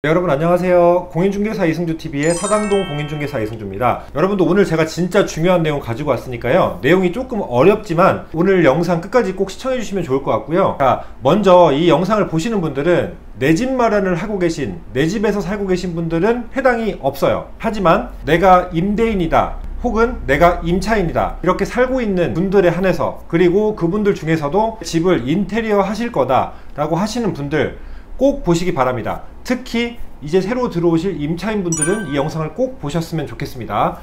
네, 여러분 안녕하세요. 공인중개사 이승주TV의 사당동 공인중개사 이승주입니다. 여러분도 오늘 제가 진짜 중요한 내용 가지고 왔으니까요. 내용이 조금 어렵지만 오늘 영상 끝까지 꼭 시청해 주시면 좋을 것 같고요. 자, 먼저 이 영상을 보시는 분들은 내 집 마련을 하고 계신, 내 집에서 살고 계신 분들은 해당이 없어요. 하지만 내가 임대인이다, 혹은 내가 임차인이다, 이렇게 살고 있는 분들에 한해서, 그리고 그분들 중에서도 집을 인테리어 하실 거다 라고 하시는 분들 꼭 보시기 바랍니다. 특히 이제 새로 들어오실 임차인 분들은 이 영상을 꼭 보셨으면 좋겠습니다.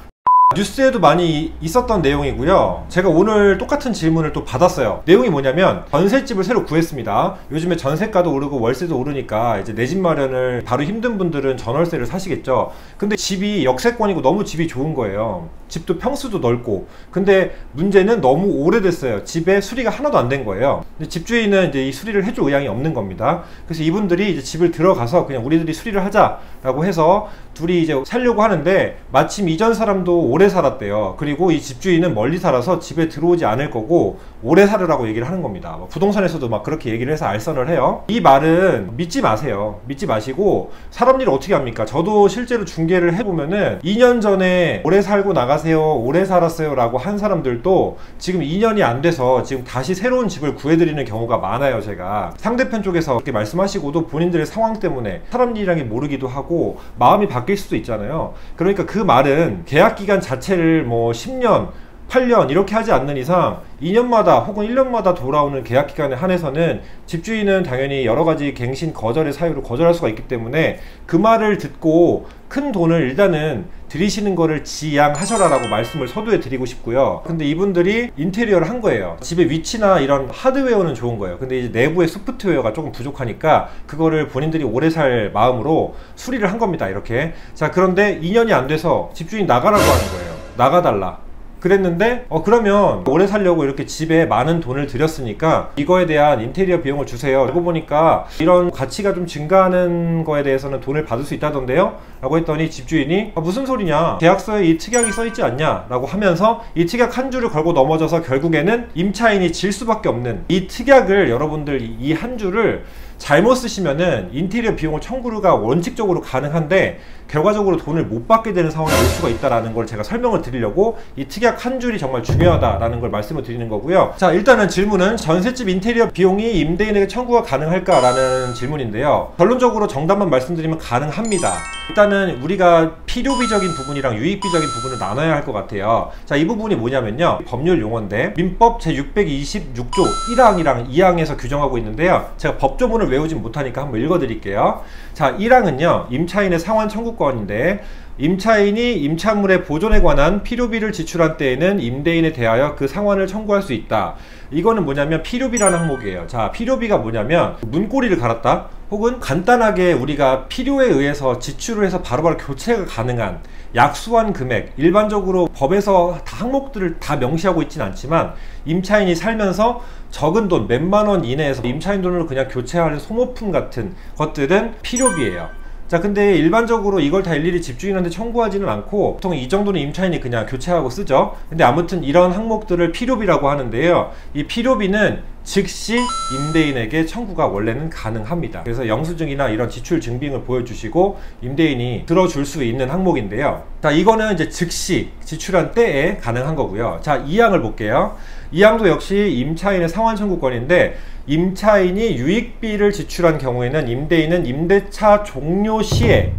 뉴스에도 많이 있었던 내용이고요. 제가 오늘 똑같은 질문을 또 받았어요. 내용이 뭐냐면, 전셋집을 새로 구했습니다. 요즘에 전세가도 오르고 월세도 오르니까 이제 내 집 마련을 바로 힘든 분들은 전월세를 사시겠죠. 근데 집이 역세권이고 너무 집이 좋은 거예요. 집도 평수도 넓고. 근데 문제는 너무 오래됐어요. 집에 수리가 하나도 안 된 거예요. 근데 집주인은 이제 이 수리를 해줄 의향이 없는 겁니다. 그래서 이분들이 이제 집을 들어가서 그냥 우리들이 수리를 하자라고 해서 둘이 이제 살려고 하는데, 마침 이전 사람도 오래 살았대요. 그리고 이 집주인은 멀리 살아서 집에 들어오지 않을 거고 오래 살으라고 얘기를 하는 겁니다. 부동산에서도 막 그렇게 얘기를 해서 알선을 해요. 이 말은 믿지 마세요. 믿지 마시고, 사람 일을 어떻게 합니까? 저도 실제로 중개를 해보면은 2년 전에 오래 살고 나가세요, 오래 살았어요 라고 한 사람들도 지금 2년이 안 돼서 지금 다시 새로운 집을 구해드리는 경우가 많아요. 제가 상대편 쪽에서 그렇게 말씀하시고도 본인들의 상황 때문에 사람 일이란 게 모르기도 하고 마음이 바뀔 수도 있잖아요. 그러니까 그 말은 계약기간 자체를 뭐 10년 8년 이렇게 하지 않는 이상 2년마다 혹은 1년마다 돌아오는 계약기간에 한해서는 집주인은 당연히 여러가지 갱신 거절의 사유로 거절할 수가 있기 때문에, 그 말을 듣고 큰 돈을 일단은 들이시는 거를 지양하셔라 라고 말씀을 서두에 드리고 싶고요. 근데 이분들이 인테리어를 한 거예요. 집의 위치나 이런 하드웨어는 좋은 거예요. 근데 이제 내부의 소프트웨어가 조금 부족하니까 그거를 본인들이 오래 살 마음으로 수리를 한 겁니다. 이렇게. 자, 그런데 2년이 안 돼서 집주인 나가라고 하는 거예요. 나가달라 그랬는데, 그러면 오래 살려고 이렇게 집에 많은 돈을 들였으니까 이거에 대한 인테리어 비용을 주세요. 알고 보니까 이런 가치가 좀 증가하는 거에 대해서는 돈을 받을 수 있다던데요? 라고 했더니 집주인이 무슨 소리냐, 계약서에 이 특약이 써있지 않냐 라고 하면서 이 특약 한 줄을 걸고 넘어져서 결국에는 임차인이 질 수밖에 없는, 이 특약을, 여러분들 이 한 줄을 잘못 쓰시면은 인테리어 비용을 청구가 원칙적으로 가능한데 결과적으로 돈을 못 받게 되는 상황이 올 수가 있다는 걸 제가 설명을 드리려고 이 특약 한 줄이 정말 중요하다라는 걸 말씀을 드리는 거고요. 자, 일단은 질문은 전셋집 인테리어 비용이 임대인에게 청구가 가능할까라는 질문인데요. 결론적으로 정답만 말씀드리면 가능합니다. 일단은 우리가 필요비적인 부분이랑 유익비적인 부분을 나눠야 할 것 같아요. 자, 이 부분이 뭐냐면요, 법률 용어인데 민법 제626조 1항이랑 2항에서 규정하고 있는데요. 제가 법조문을 외우진 못하니까 한번 읽어드릴게요. 자, 1항은요 임차인의 상환 청구권인데, 임차인이 임차물의 보존에 관한 필요비를 지출한 때에는 임대인에 대하여 그 상환을 청구할 수 있다. 이거는 뭐냐면 필요비라는 항목이에요. 자, 필요비가 뭐냐면 문고리를 갈았다, 혹은 간단하게 우리가 필요에 의해서 지출을 해서 바로바로 교체가 가능한 약수한 금액, 일반적으로 법에서 다 항목들을 다 명시하고 있진 않지만 임차인이 살면서 적은 돈 몇만 원 이내에서 임차인 돈으로 그냥 교체하는 소모품 같은 것들은 필요비예요. 자, 근데 일반적으로 이걸 다 일일이 집주인한테 청구하지는 않고 보통 이 정도는 임차인이 그냥 교체하고 쓰죠. 근데 아무튼 이런 항목들을 필요비라고 하는데요, 이 필요비는 즉시 임대인에게 청구가 원래는 가능합니다. 그래서 영수증이나 이런 지출 증빙을 보여주시고 임대인이 들어줄 수 있는 항목인데요. 자, 이거는 이제 즉시 지출한 때에 가능한 거고요. 자, 2항을 볼게요. 2항도 역시 임차인의 상환 청구권인데, 임차인이 유익비를 지출한 경우에는 임대인은 임대차 종료 시에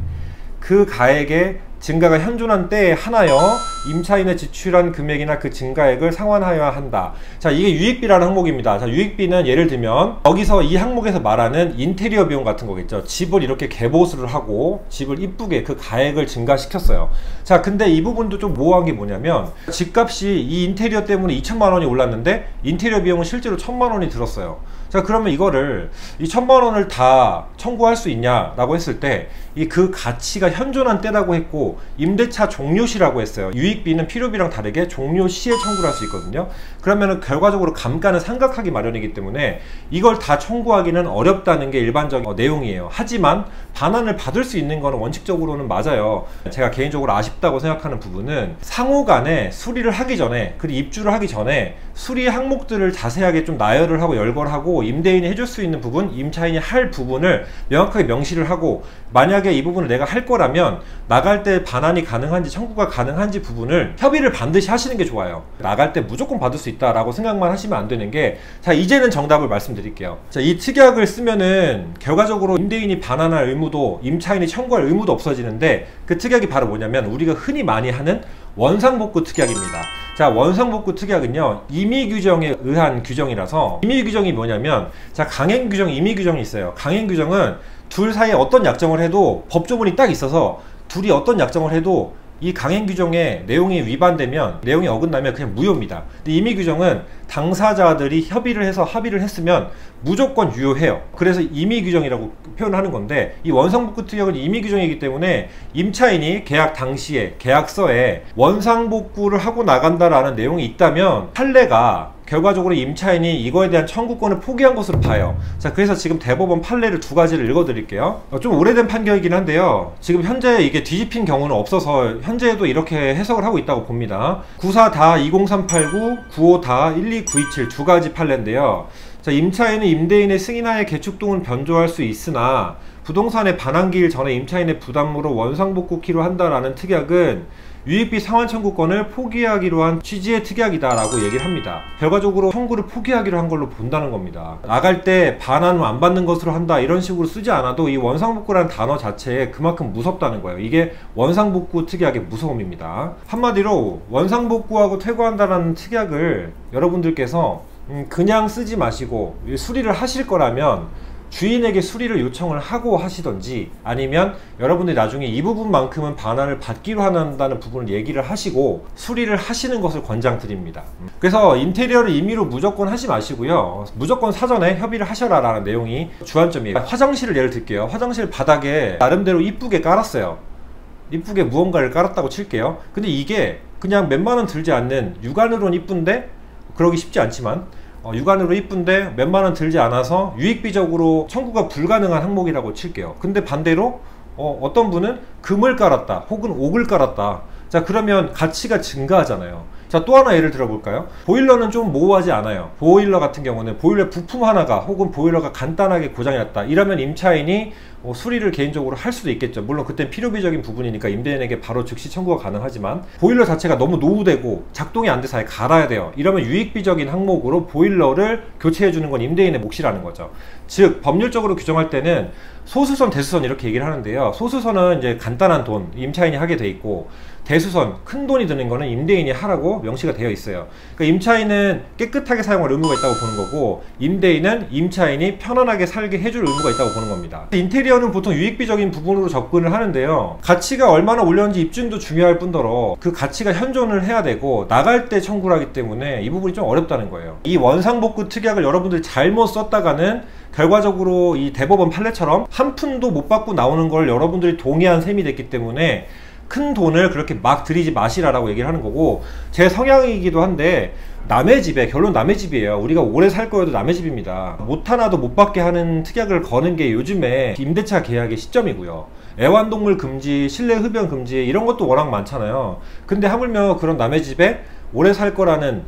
그 가액의 증가가 현존한 때에 한하여 임차인의 지출한 금액이나 그 증가액을 상환하여야 한다. 자, 이게 유익비라는 항목입니다. 자, 유익비는 예를 들면 여기서 이 항목에서 말하는 인테리어 비용 같은 거겠죠. 집을 이렇게 개보수를 하고 집을 이쁘게 그 가액을 증가시켰어요. 자, 근데 이 부분도 좀 모호한 게 뭐냐면, 집값이 이 인테리어 때문에 2천만 원이 올랐는데 인테리어 비용은 실제로 1,000만 원이 들었어요. 자, 그러면 이거를 이 1,000만 원을 다 청구할 수 있냐라고 했을 때 이 그 가치가 현존한 때라고 했고 임대차 종료시라고 했어요. 유익비는 필요비랑 다르게 종료시에 청구를 할 수 있거든요. 그러면은 결과적으로 감가는 삼각하기 마련이기 때문에 이걸 다 청구하기는 어렵다는 게 일반적인 내용이에요. 하지만 반환을 받을 수 있는 거는 원칙적으로는 맞아요. 제가 개인적으로 아쉽다고 생각하는 부분은 상호 간에 수리를 하기 전에, 그리고 입주를 하기 전에 수리 항목들을 자세하게 좀 나열을 하고 열거를 하고 하고 임대인이 해줄 수 있는 부분, 임차인이 할 부분을 명확하게 명시를 하고, 만약에 이 부분을 내가 할 거라면 나갈 때 반환이 가능한지 청구가 가능한지 부분을 협의를 반드시 하시는 게 좋아요. 나갈 때 무조건 받을 수 있다라고 생각만 하시면 안 되는 게, 자, 이제는 정답을 말씀드릴게요. 자, 이 특약을 쓰면은 결과적으로 임대인이 반환할 의무도, 임차인이 청구할 의무도 없어지는데, 그 특약이 바로 뭐냐면 우리가 흔히 많이 하는 원상복구 특약입니다. 자, 원상복구 특약은요, 임의규정에 의한 규정이라서, 임의규정이 뭐냐면, 자, 강행규정, 임의규정이 있어요. 강행규정은 둘 사이에 어떤 약정을 해도 법조문이 딱 있어서 둘이 어떤 약정을 해도 이 강행규정의 내용이 위반되면, 내용이 어긋나면 그냥 무효입니다. 근데 임의규정은 당사자들이 협의를 해서 합의를 했으면 무조건 유효해요. 그래서 임의규정이라고 표현하는 건데, 이 원상복구 특약은 임의규정이기 때문에 임차인이 계약 당시에 계약서에 원상복구를 하고 나간다라는 내용이 있다면 판례가 결과적으로 임차인이 이거에 대한 청구권을 포기한 것으로 봐요. 자, 그래서 지금 대법원 판례를 두 가지를 읽어드릴게요. 좀 오래된 판결이긴 한데요, 지금 현재 이게 뒤집힌 경우는 없어서 현재도 이렇게 해석을 하고 있다고 봅니다. 94-20389, 95-12927 두 가지 판례인데요. 자, 임차인은 임대인의 승인하에 개축동을 변조할 수 있으나 부동산의 반환기일 전에 임차인의 부담으로 원상복구키로 한다라는 특약은 유익비 상환 청구권을 포기하기로 한 취지의 특약이다 라고 얘기를 합니다. 결과적으로 청구를 포기하기로 한 걸로 본다는 겁니다. 나갈 때 반환 안 받는 것으로 한다 이런 식으로 쓰지 않아도 이 원상복구라는 단어 자체에 그만큼 무섭다는 거예요. 이게 원상복구 특약의 무서움입니다. 한마디로 원상복구하고 퇴거한다라는 특약을 여러분들께서 그냥 쓰지 마시고 수리를 하실 거라면 주인에게 수리를 요청을 하고 하시던지, 아니면 여러분들이 나중에 이 부분만큼은 반환을 받기로 한다는 부분을 얘기를 하시고 수리를 하시는 것을 권장드립니다. 그래서 인테리어를 임의로 무조건 하지 마시고요, 무조건 사전에 협의를 하셔라 라는 내용이 주안점이에요. 화장실을 예를 들게요. 화장실 바닥에 나름대로 이쁘게 깔았어요. 이쁘게 무언가를 깔았다고 칠게요. 근데 이게 그냥 몇만원 들지 않는, 육안으로는 이쁜데 그러기 쉽지 않지만 육안으로 이쁜데 몇만원 들지 않아서 유익비적으로 청구가 불가능한 항목이라고 칠게요. 근데 반대로 어떤 분은 금을 깔았다 혹은 옥을 깔았다. 자, 그러면 가치가 증가하잖아요. 자, 또 하나 예를 들어 볼까요? 보일러는 좀 모호하지 않아요. 보일러 같은 경우는 보일러 부품 하나가 혹은 보일러가 간단하게 고장이 났다 이러면 임차인이 수리를 개인적으로 할 수도 있겠죠. 물론 그땐 필요비적인 부분이니까 임대인에게 바로 즉시 청구가 가능하지만, 보일러 자체가 너무 노후되고 작동이 안 돼서 아예 갈아야 돼요. 이러면 유익비적인 항목으로 보일러를 교체해 주는 건 임대인의 몫이라는 거죠. 즉 법률적으로 규정할 때는 소수선, 대수선 이렇게 얘기를 하는데요, 소수선은 이제 간단한 돈 임차인이 하게 돼 있고, 대수선 큰 돈이 드는 거는 임대인이 하라고 명시가 되어 있어요. 그러니까 임차인은 깨끗하게 사용할 의무가 있다고 보는 거고, 임대인은 임차인이 편안하게 살게 해줄 의무가 있다고 보는 겁니다. 인테리어는 보통 유익비적인 부분으로 접근을 하는데요, 가치가 얼마나 올렸는지 입증도 중요할 뿐더러 그 가치가 현존을 해야 되고 나갈 때 청구를 하기 때문에 이 부분이 좀 어렵다는 거예요. 이 원상복구 특약을 여러분들이 잘못 썼다가는 결과적으로 이 대법원 판례처럼 한 푼도 못 받고 나오는 걸 여러분들이 동의한 셈이 됐기 때문에 큰 돈을 그렇게 막 들이지 마시라라고 얘기를 하는 거고, 제 성향이기도 한데 남의 집에, 결론 남의 집이에요. 우리가 오래 살 거여도 남의 집입니다. 못 하나도 못 받게 하는 특약을 거는 게 요즘에 임대차 계약의 시점이고요. 애완동물 금지, 실내 흡연 금지 이런 것도 워낙 많잖아요. 근데 하물며 그런 남의 집에 오래 살 거라는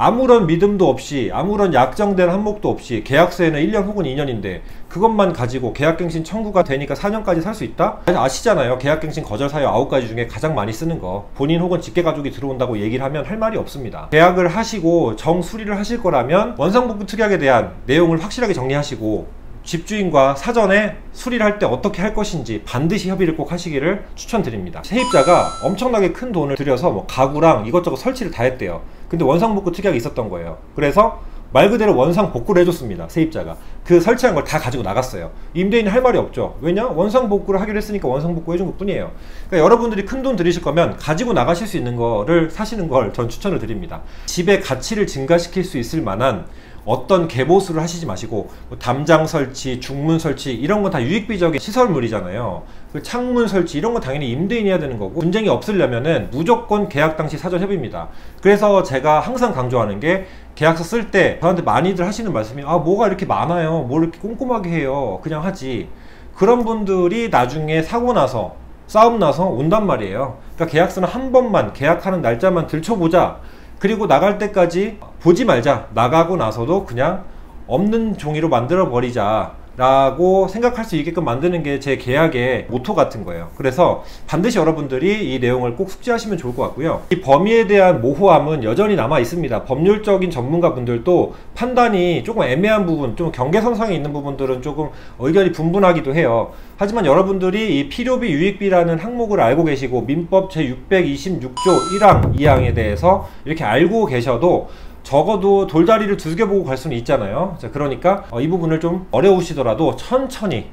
아무런 믿음도 없이, 아무런 약정된 항목도 없이, 계약서에는 1년 혹은 2년인데 그것만 가지고 계약갱신 청구가 되니까 4년까지 살 수 있다? 아시잖아요. 계약갱신 거절 사유 9가지 중에 가장 많이 쓰는 거, 본인 혹은 직계가족이 들어온다고 얘기를 하면 할 말이 없습니다. 계약을 하시고 정수리를 하실 거라면 원상복구 특약에 대한 내용을 확실하게 정리하시고 집주인과 사전에 수리를 할 때 어떻게 할 것인지 반드시 협의를 꼭 하시기를 추천드립니다. 세입자가 엄청나게 큰 돈을 들여서 뭐 가구랑 이것저것 설치를 다 했대요. 근데 원상복구 특약이 있었던 거예요. 그래서 말 그대로 원상복구를 해줬습니다. 세입자가 그 설치한 걸 다 가지고 나갔어요. 임대인이 할 말이 없죠. 왜냐? 원상복구를 하기로 했으니까 원상복구 해준 것 뿐이에요. 그러니까 여러분들이 큰 돈 들이실 거면 가지고 나가실 수 있는 거를 사시는 걸 전 추천을 드립니다. 집의 가치를 증가시킬 수 있을 만한 어떤 개보수를 하시지 마시고, 뭐 담장 설치, 중문 설치 이런 건 다 유익비적인 시설물이잖아요. 그 창문 설치 이런 건 당연히 임대인이 해야 되는 거고, 분쟁이 없으려면은 무조건 계약 당시 사전 협의입니다. 그래서 제가 항상 강조하는 게, 계약서 쓸 때 저한테 많이들 하시는 말씀이 뭐가 이렇게 많아요, 뭘 이렇게 꼼꼼하게 해요, 그냥 하지. 그런 분들이 나중에 사고 나서 싸움 나서 온단 말이에요. 그러니까 계약서는 한 번만, 계약하는 날짜만 들춰보자, 그리고 나갈 때까지 보지 말자. 나가고 나서도 그냥 없는 종이로 만들어 버리자 라고 생각할 수 있게끔 만드는 게 제 계약의 모토 같은 거예요. 그래서 반드시 여러분들이 이 내용을 꼭 숙지하시면 좋을 것 같고요. 이 범위에 대한 모호함은 여전히 남아 있습니다. 법률적인 전문가분들도 판단이 조금 애매한 부분, 좀 경계선상에 있는 부분들은 조금 의견이 분분하기도 해요. 하지만 여러분들이 이 필요비 유익비라는 항목을 알고 계시고 민법 제626조 1항 2항에 대해서 이렇게 알고 계셔도 적어도 돌다리를 두개 보고 갈 수는 있잖아요. 자, 그러니까 이 부분을 좀 어려우시더라도 천천히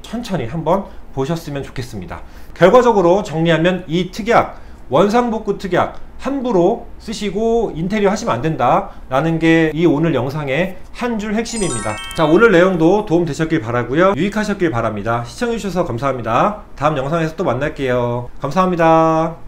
한번 보셨으면 좋겠습니다. 결과적으로 정리하면 이 특약, 원상복구 특약 함부로 쓰시고 인테리어 하시면 안 된다 라는 게 이 오늘 영상의 한 줄 핵심입니다. 자, 오늘 내용도 도움 되셨길 바라고요. 유익하셨길 바랍니다. 시청해주셔서 감사합니다. 다음 영상에서 또 만날게요. 감사합니다.